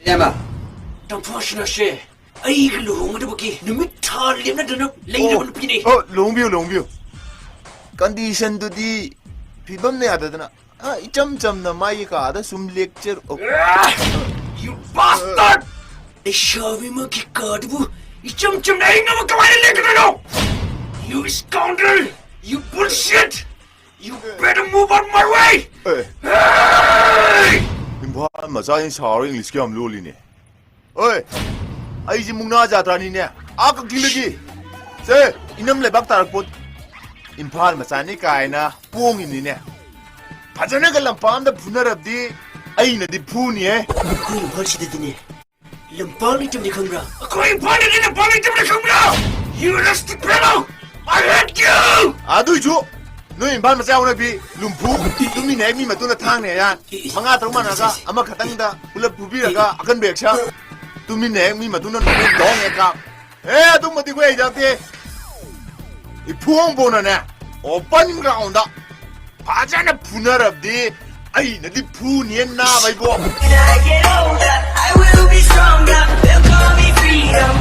Emma, don't push no shit. Ay, luhong mo bagi. Numital na dunok. Later mo pini. Oh, long view. Condition to the people ne adana. Ah, icham na mai ka ada sum lecture. You bastard! The shawi mo ki kadbu. Icham na hinga mo kawali lekar no. You scoundrel! You bullshit! You better move out my way! Hey! Imphal macha in sar English ki am loli ne. Oi, ai ji mungna ja trani ne. A ka kilagi. Se, inam le bak tarak pot. Imphal macha ni kai na pong in ne. Phajana ka lampam da phunar abdi ai na di phu ni e. Aku imphal si dine. Lampang ni tumni khangra. Aku imphal ni lampang ni tumni khangra. You rusty fellow! I hate you! Adu ju. No imphal macha una bi lumphu. Tumi ne mi matuna thang ne ya. Manga taruma na ka ama khatang da pulap phubi ra akan bek sa. Tumi ne mi matuna no dong e ka. Eh, tu mati ko e jate. I phuang bona ne. Open ground da. Phajana phunar abdi ai na di phu ni na bai bo. When I get older, I will be stronger. They'll call me freedom.